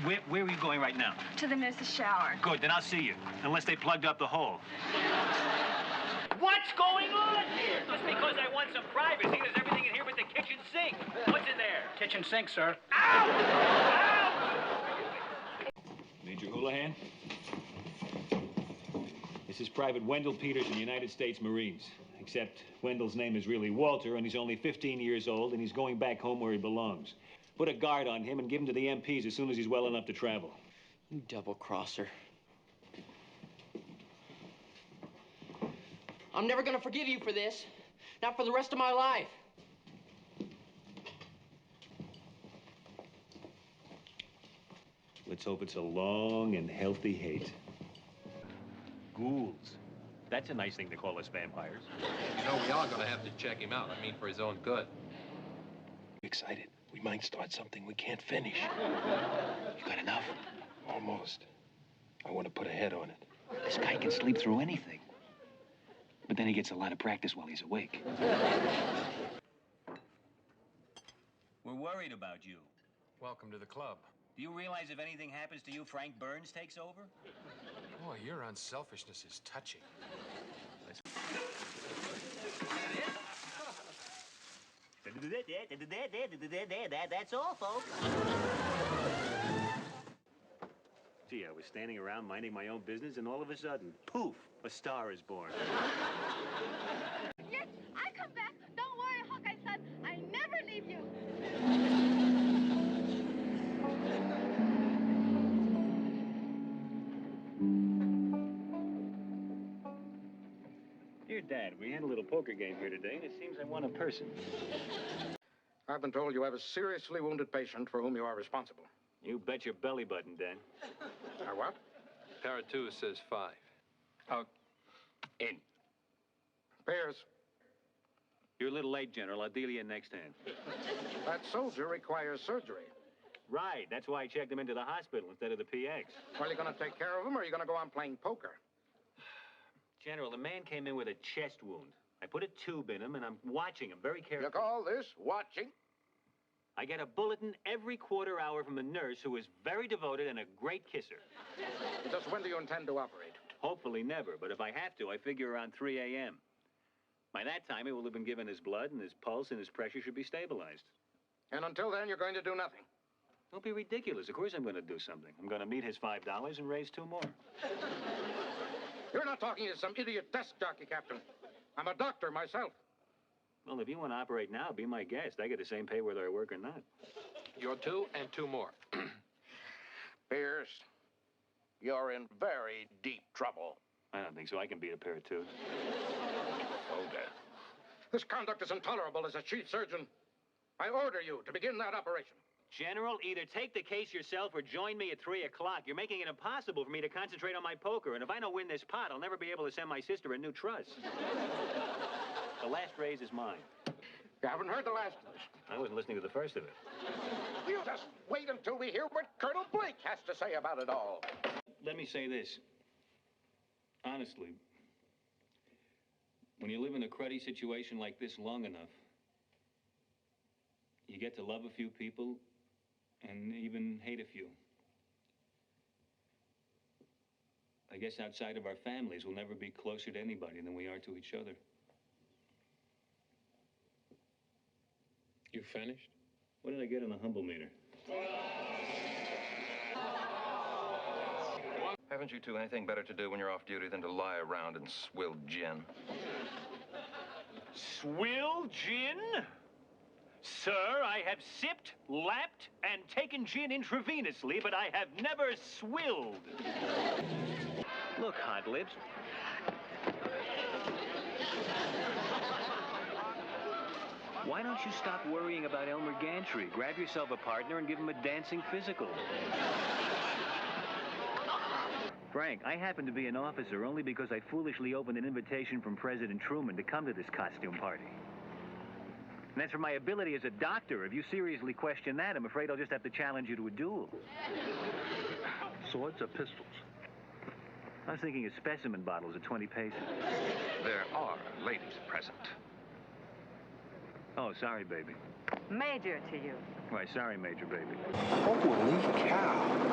Where are you going right now? To the nurse's shower. Good, then I'll see you. Unless they plugged up the hole. What's going on here? Just because I want some privacy, there's everything in here but the kitchen sink. What's in there? Kitchen sink, sir. Ow! Ow! Major Houlihan? This is Private Wendell Peters in the United States Marines. Except Wendell's name is really Walter, and he's only 15 years old, and he's going back home where he belongs. Put a guard on him and give him to the MPs as soon as he's well enough to travel. You double-crosser. I'm never gonna forgive you for this. Not for the rest of my life. Let's hope it's a long and healthy hate. Ghouls. That's a nice thing to call us vampires. You know, we are gonna have to check him out. I mean, for his own good. Excited. We might start something we can't finish. You got enough? Almost. I want to put a head on it. This guy can sleep through anything. But then he gets a lot of practice while he's awake. We're worried about you. Welcome to the club. Do you realize if anything happens to you, Frank Burns takes over? Boy, your unselfishness is touching. That's all, folks. Gee, I was standing around minding my own business, and all of a sudden, poof, a star is born. Yes, I come back. Don't worry, Hawkeye son. I never leave you. Dear Dad, we had a little poker game here today, and it seems I won a person. I've been told you have a seriously wounded patient for whom you are responsible. You bet your belly button, Dan. What? Para 2 says 5. Oh, in. Pierce, You're a little late, General. I'll deal you next hand. that soldier requires surgery. Right, that's why I checked him into the hospital instead of the PX. Well, you going to take care of him, or are you going to go on playing poker? General, the man came in with a chest wound. I put a tube in him, and I'm watching him very carefully. You call this watching? I get a bulletin every quarter hour from a nurse who is very devoted and a great kisser. Just when do you intend to operate? Hopefully never, but if I have to, I figure around 3 a.m. By that time, he will have been given his blood, and his pulse and his pressure should be stabilized. And until then, you're going to do nothing? Don't be ridiculous. Of course I'm going to do something. I'm going to meet his $5 and raise 2 more. You're not talking to some idiot desk jockey, Captain. I'm a doctor myself. Well, if you want to operate now, be my guest. I get the same pay whether I work or not. You're 2 and 2 more. Pierce, you're in very deep trouble. I don't think so. I can beat a pair of twos. Okay. This conduct is intolerable as a chief surgeon. I order you to begin that operation. General, either take the case yourself or join me at 3 o'clock. You're making it impossible for me to concentrate on my poker, and if I don't win this pot, I'll never be able to send my sister a new truss. The last raise is mine. You haven't heard the last of this. I wasn't listening to the first of it. You just wait until we hear what Colonel Blake has to say about it all. Let me say this. Honestly, when you live in a cruddy situation like this long enough, you get to love a few people and even hate a few. I guess outside of our families, we'll never be closer to anybody than we are to each other. You finished? What did I get on the humble meter? Haven't you two anything better to do when you're off duty than to lie around and swill gin? Swill gin? Sir, I have sipped, lapped, and taken gin intravenously, but I have never swilled. Look, Hot Lips. Why don't you stop worrying about Elmer Gantry? Grab yourself a partner and give him a dancing physical. Frank, I happen to be an officer only because I foolishly opened an invitation from President Truman to come to this costume party. And as for my ability as a doctor, if you seriously question that, I'm afraid I'll just have to challenge you to a duel. Swords or pistols? I was thinking of specimen bottles at 20 paces. There are ladies present. Oh, sorry, baby. Major to you. Why, sorry, Major, baby. Holy cow.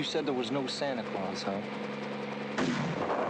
You said there was no Santa Claus, huh?